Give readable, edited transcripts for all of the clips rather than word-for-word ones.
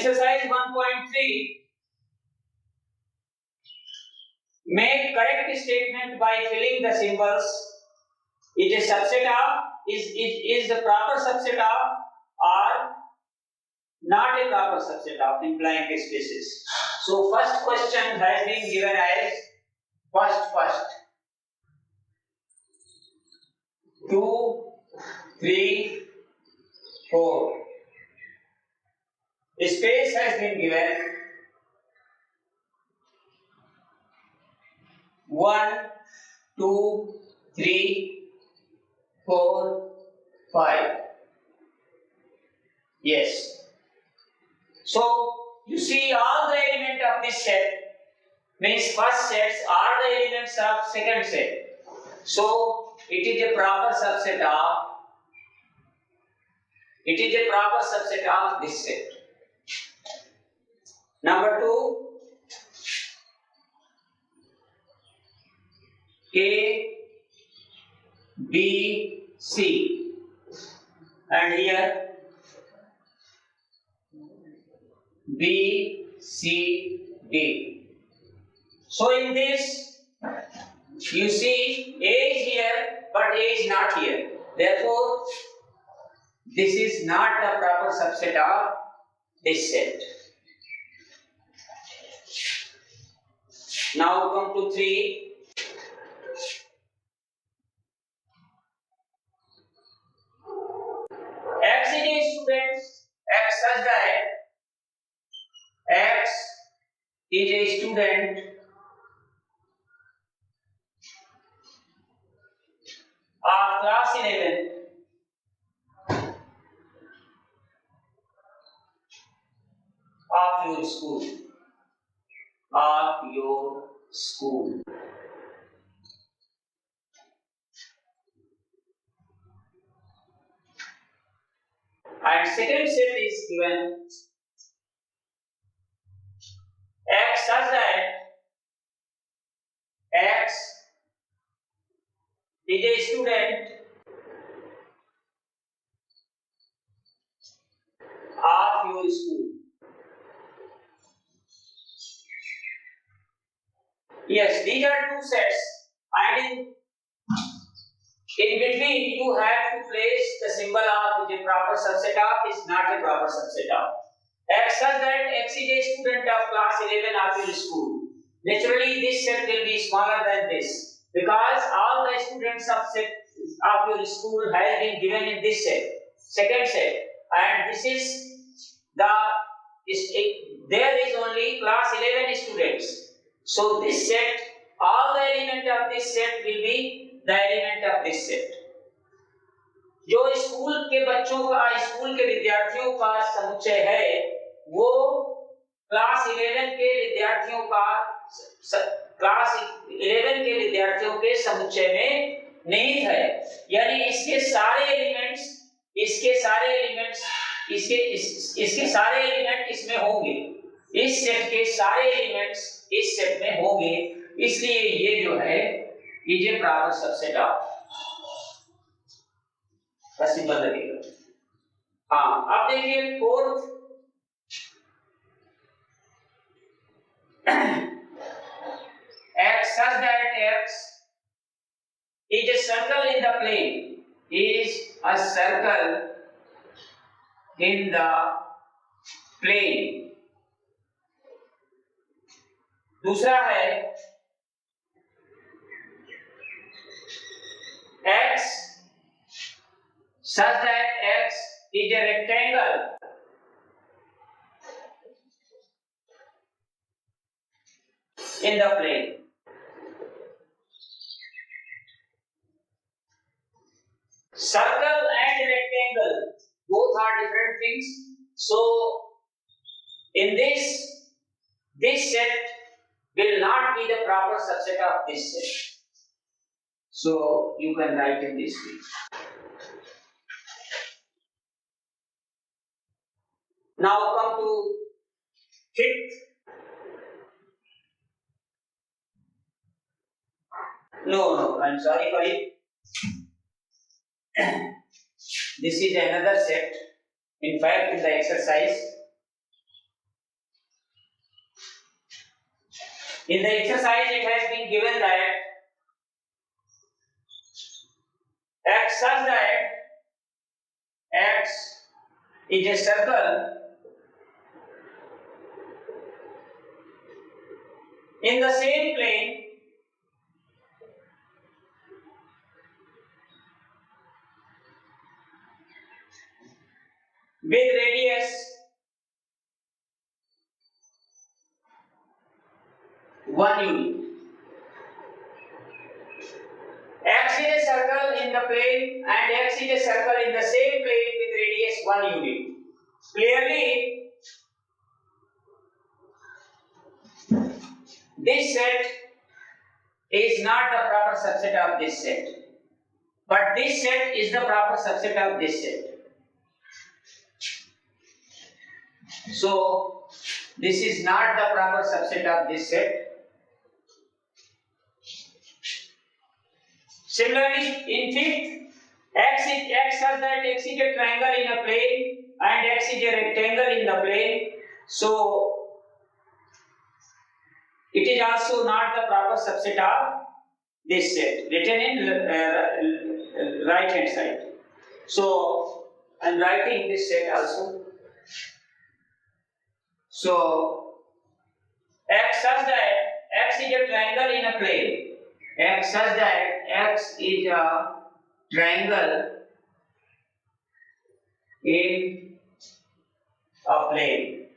Exercise 1.3. Make correct statement by filling the symbols. Is a subset of is the proper subset of or not a proper subset of in blank spaces. So first question has been given as first 2, 3, 4. Space has been given 1, 2, 3, 4, 5. Yes. So you see all the elements of this set means first sets are the elements of second set. So it is a proper subset of this set. Number 2, A, B, C, and here B, C, D. So in this you see A is here but A is not here. Therefore this is not the proper subset of this set. Now come to 3. X is a student. X such that X is a student of class 11 of your school. And second set is given X such that X is a student of your school. Yes, these are two sets, and in between you have to place the symbol of the proper subset of is not a proper subset of. X such that X is a student of class 11 of your school. Naturally, this set will be smaller than this because all the students of your school has been given in this set, second set, and this is there is only class 11 students. So this set, all the element of this set will be the element of this set. जो school के बच्चों का, school के विद्यार्थियों का समुच्चय है, वो क्लास 11 के विद्यार्थियों के समुच्चय में निहित है. यानी इसके सारे एलिमेंट इसमें होंगे. इस सेट के सारे एलिमेंट्स इस सेट में होंगे. इसलिए ये जो है ये प्रॉपर सबसेट ऑफ का सिंबल लगेगा. हाँ, अब देखिए fourth. X such that X is a circle in the plane. Is a circle in the plane. दूसरा है X such that X is a rectangle in the plane. Circle and rectangle both are different things. So in this set will not be the proper subset of this set. So you can write in this way. Now come to fifth. No, I'm sorry for it. This is another set. In fact, in the exercise, In the exercise it has been given that x such that x is a circle in the same plane with radius 1 unit. X is a circle in the plane and x is a circle in the same plane with radius 1 unit. Clearly, this set is not the proper subset of this set, but this set is the proper subset of this set. So, this is not the proper subset of this set. Similarly, in fifth, x such that x is a triangle in a plane and x is a rectangle in the plane. So, it is also not the proper subset of this set, written in right hand side. So, I am writing this set also. So, x such that x is a triangle in a plane. X such that x is a triangle in a plane.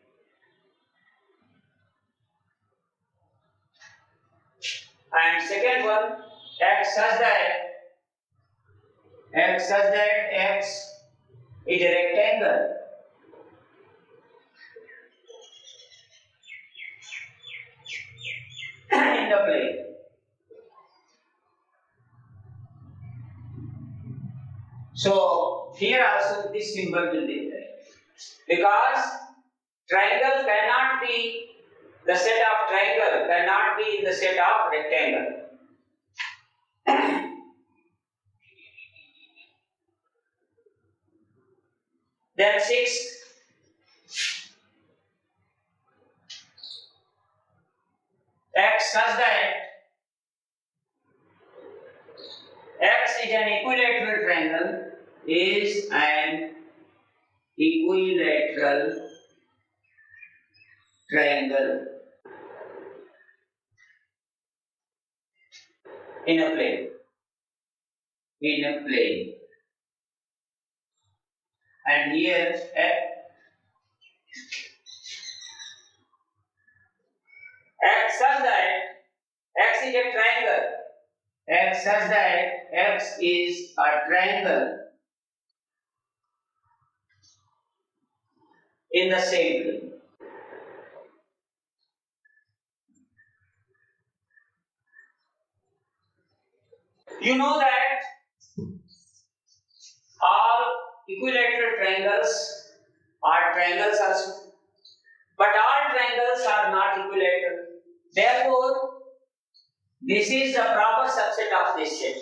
And second one, x such that x is a rectangle in the plane. So here also this symbol will be there, because triangle cannot be, the set of triangle cannot be in the set of rectangle. Then sixth, x such that x is an equilateral triangle, is an equilateral triangle in a plane. And here x such that x is a triangle. X such that x is a triangle in the same plane. You know that all equilateral triangles are triangles also, but all triangles are not equilateral. Therefore, this is the proper subset of this set.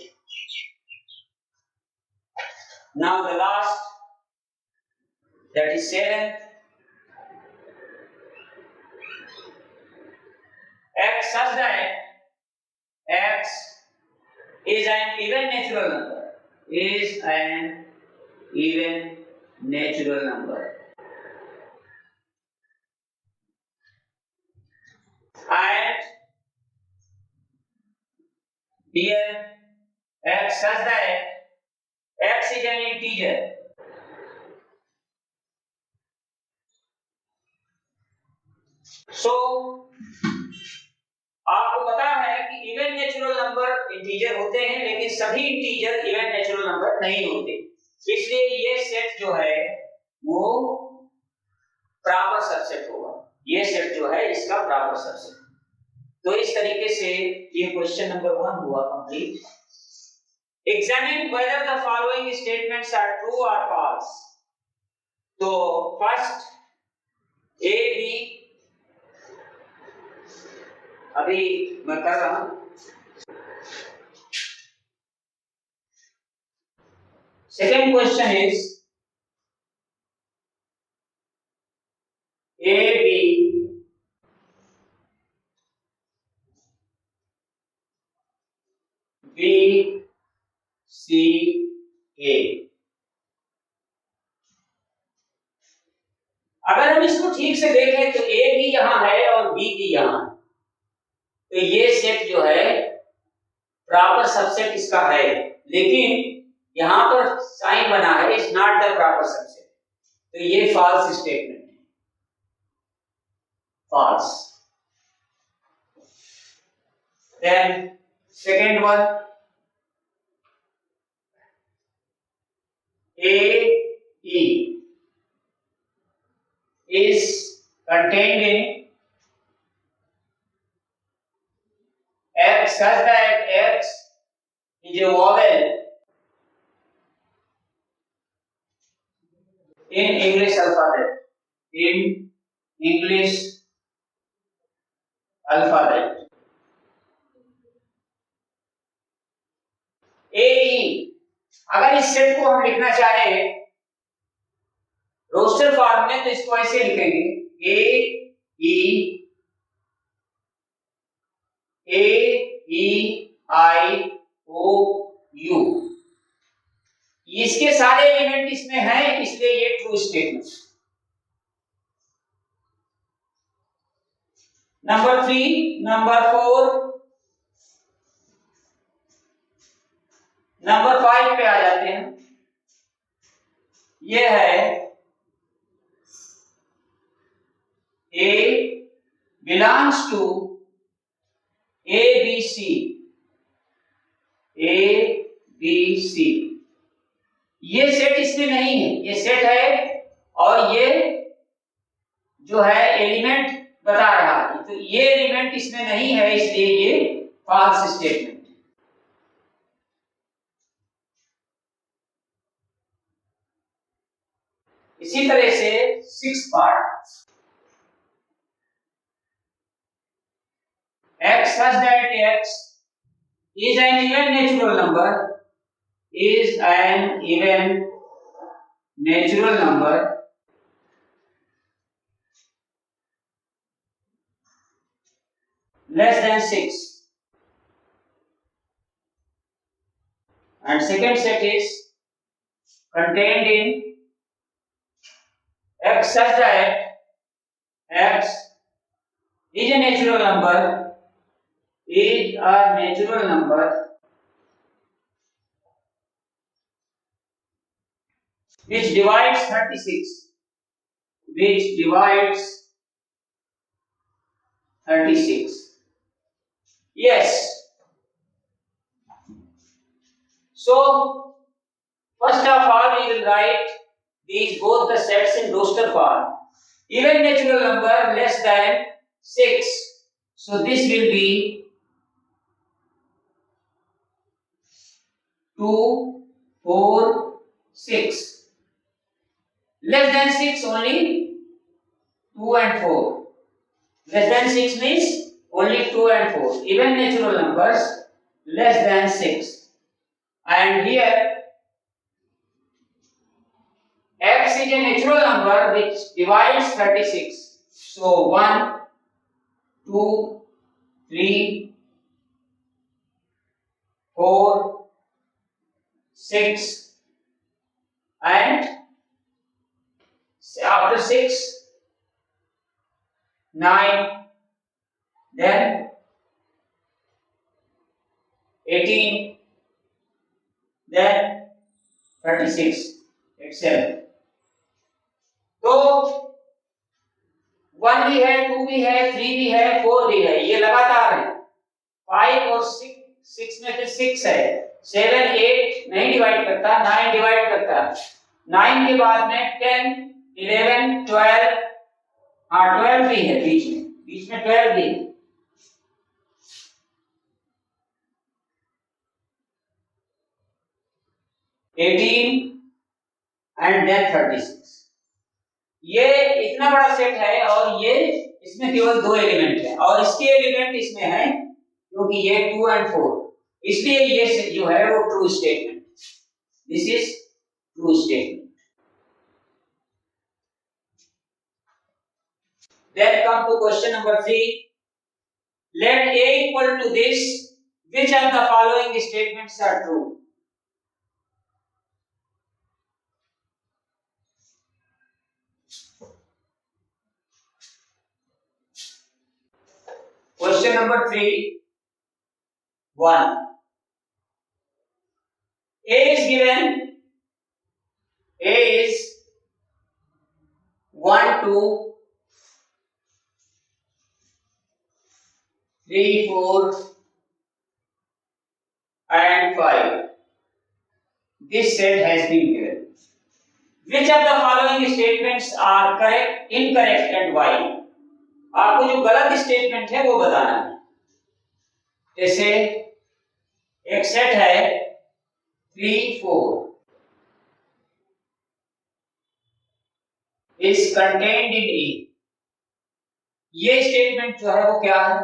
Now the last, that is 7th, x such that x is an even natural number, and here x such that x is an integer. So आपको पता है कि even natural number integer होते हैं, लेकिन सभी integer even natural number नहीं होते, इसलिए ये सेट जो है वो प्रॉपर सबसेट होगा। ये सेट जो है इसका प्रॉपर सबसेट। तो इस तरीके से ये क्वेश्चन नंबर 1 हुआ complete. Examine whether the following statements are true और फॉल्स। तो फर्स्ट ए बी अभी मैं कर रहा हूं। Second question is A B B C A। अगर हम इसको ठीक से देखें तो A भी यहां है और B भी यहां है, तो ये सेट जो है प्रॉपर सबसेट इसका है, लेकिन यहां पर साइन बना है is not the proper subset, तो ये फॉल्स स्टेटमेंट है, false. Then second one, A E is contained in X such that X is a vowel in English alphabet. In English alphabet. AE, अगर इस set को हम लिखना चाहें roster form में तो इसको ऐसे लिखेंगे AEIOU। इसके सारे एलिमेंट इसमें हैं, इसलिए ये true statement. Number 3, number 4, number 5 पे आ जाते हैं। ये है A belongs to ABC, ABC। ये सेट इसमें नहीं है, ये सेट है और ये जो है एलिमेंट बता रहा है, तो ये एलिमेंट इसमें नहीं है, इसलिए ये फॉल्स स्टेटमेंट। इसी तरह से 6th part, X such that X is an even natural number, is an even natural number less than 6, and second set is contained in X such that X is a natural number, is a natural number which divides 36, which divides 36. Yes. So first of all we will write these both the sets in roster form. Even natural number less than 6. So this will be 2, 4, 6. Less than 6 only 2 and 4. Less than 6 means only 2 and 4. Even natural numbers less than 6. And here X is a natural number which divides 36. So 1, 2, 3, 4, 6, and after 6, 9, then 18, then 36, etc. तो 1 भी है, 2 भी है, 3 भी है, 4 भी है, ये लगातार है। 5 और 6 में से 6 है, 7, 8 नहीं डिवाइड करता, 9 डिवाइड करता है। 9 के बाद में 10, 11, 12, हाँ 12 भी है बीच में 12 भी है। and then 36। ये इतना बड़ा सेट है और ये इसमें केवल 2 एलिमेंट है और इसके एलिमेंट इसमें है क्योंकि ये 2 and 4, इसलिए ये जो है वो true statement, this is true statement. Then come to question number 3. Let A equal to this, Which of the following statements are true? Question number 3. 1. A is given. A is 1, 2, 3, 4 and 5. This set has been given. Which of the following statements are correct, incorrect and why? आपको जो गलत statement है वो बताना है. जैसे एक set है 3, 4 is contained in E. ये स्टेटमेंट जो है वो क्या है?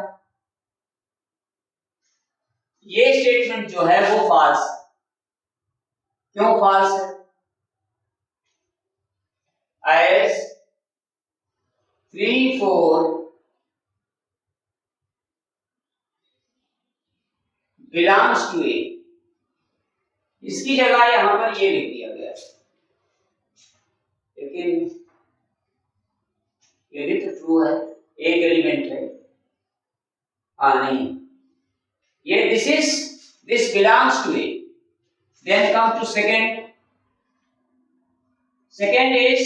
ये स्टेटमेंट जो है वो फॉल्स. क्यों फॉल्स है? As 3, 4 belongs to A. इसकी जगह यहां पर ये लिख दिया गया है, लेकिन ये भी तो ट्रू है, एक एलिमेंट है. नहीं, ये this belongs to A. Then come to second. Second is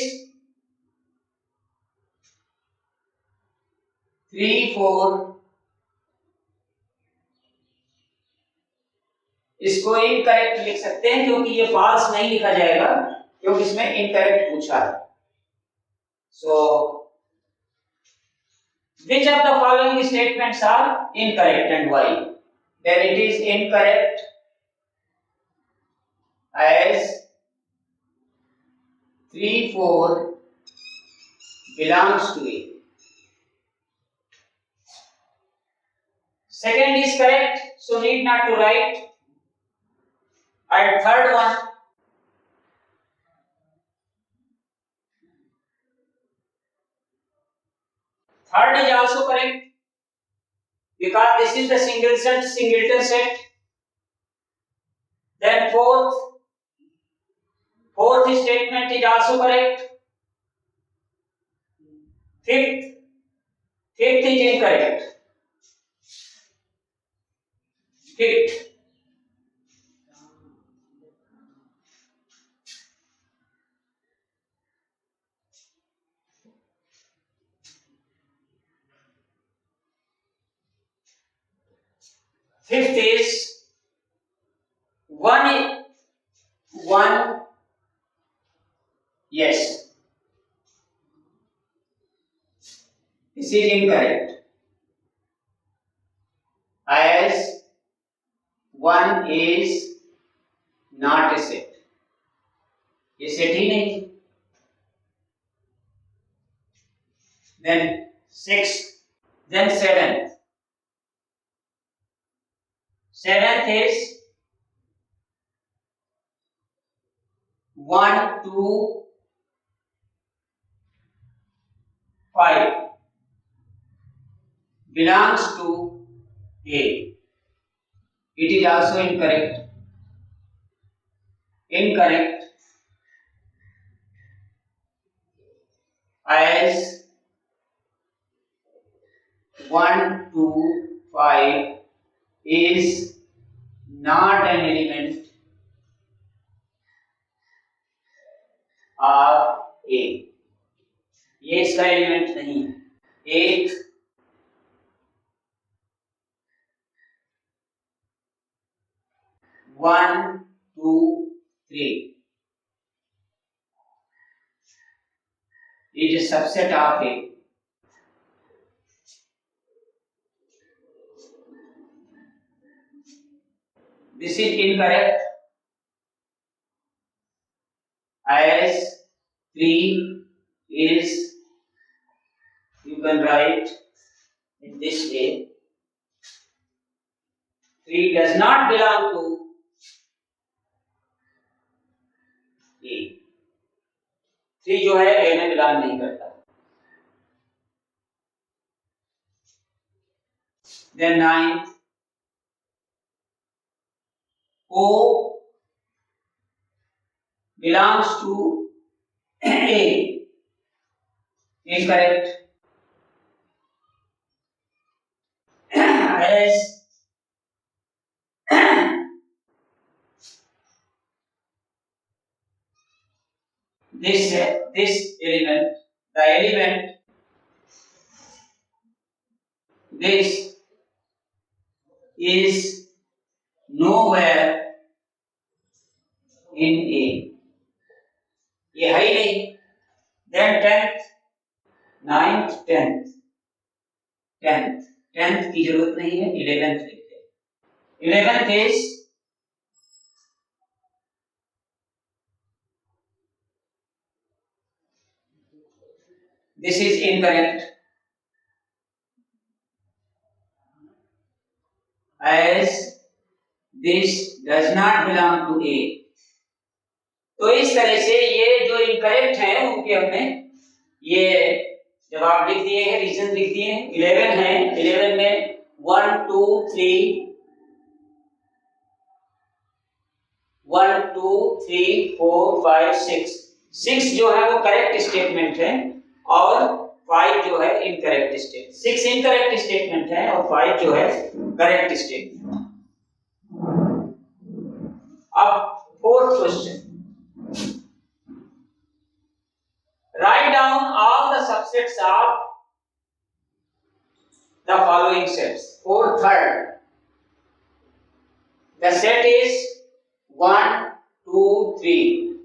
3, 4. इसको इनकरेक्ट लिख सकते हैं क्योंकि ये फॉल्स नहीं लिखा जाएगा क्योंकि इसमें इनकरेक्ट पूछा है. सो which of the following statements are incorrect and why? Then it is incorrect as 3, 4 belongs to A. Second is correct, so need not to write. And third one, third is also correct because this is the singleton set. Then fourth statement is also correct. Fifth is incorrect. Fifth. Fifth is 1. Yes. This is incorrect. As 1 is not a set. ये set ही नहीं. Then 6. Then 7. Seventh is 1, 2, 5 belongs to A. It is also incorrect. Incorrect as 1, 2, 5 is not an element of A. ये इसका element नहीं है. 8 1, 2, 3 is a subset of A. This is incorrect as 3 is, you can write in this way, 3 does not belong to A. 3 जो है A में belong नहीं करता. Then 9 O belongs to A. Incorrect. As this element, the element this is nowhere in A. ये है ही नहीं. Then 10th, 9th, 10th की जरूरत नहीं है, 11th लिखते हैं. 11th is this is incorrect, as this does not belong to A. तो इस तरह से ये जो इनकरेक्ट हैं उनके हमने ये जवाब लिख दिए हैं, रीजन लिख दिए हैं. 11 है, 11 में 1 2 3 4 5 6 जो है वो करेक्ट स्टेटमेंट है और 5 जो है इनकरेक्ट स्टेटमेंट. 6 इनकरेक्ट स्टेटमेंट है और 5 जो है करेक्ट स्टेटमेंट. अब fourth question. Write down all the subsets of the following sets. For third, the set is 1 2 3.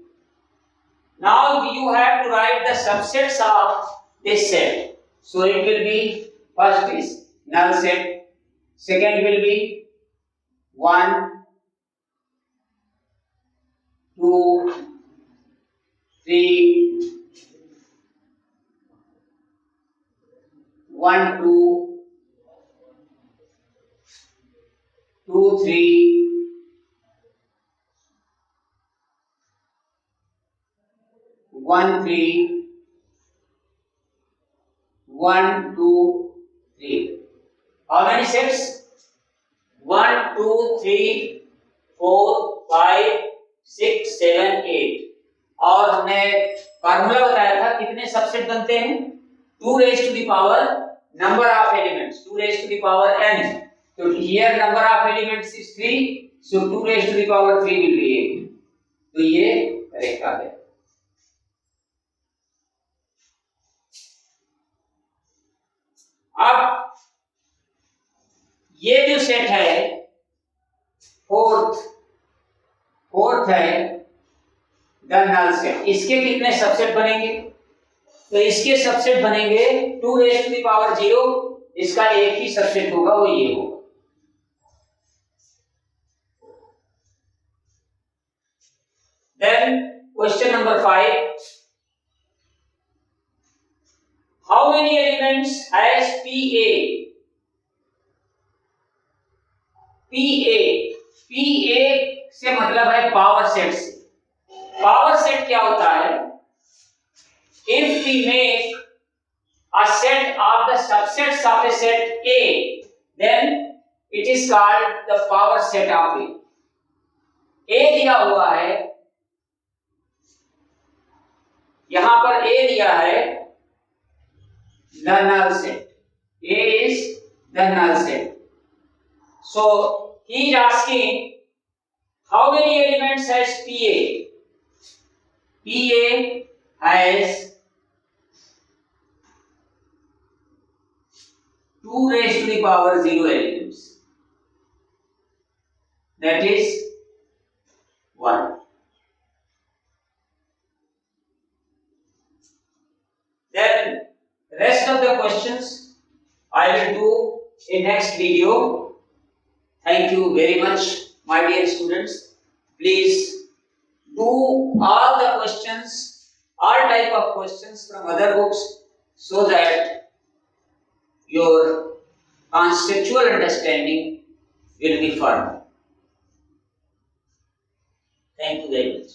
Now you have to write the subsets of this set. So it will be, first is null set, second will be 1 2 3 1 2 2 3 1 3 1 2 3. How many sets? 1 2 3 4 5 6 7 8. और हमने formula बताया था कितने subset बनते हैं. 2 raised to the power number of elements, 2 raised to the power n. So here number of elements is 3, so 2 raised to the power 3 will be 8. तो ये correct आ गया. अब ये जो सेट है फोर्थ है द नल सेट. इसके कितने सबसेट बनेंगे? तो इसके सबसेट बनेंगे 2 raised to the power 0. इसका एक ही सबसेट होगा, वो ये होगा. Then question number 5. How many elements has PA? PA से मतलब है पावर सेट से. पावर सेट क्या होता है? If we make a set of the subsets of a set A, then it is called the power set of A. A दिया हुआ है, यहां पर A दिया है, the null set. A is the null set. So he is asking how many elements has PA? PA has 2 raised to the power 0 elements. That is 1. Then rest of the questions I will do in next video. Thank you very much, my dear students. Please do all the questions, all type of questions from other books, so that your conceptual understanding will be firm. Thank you very much.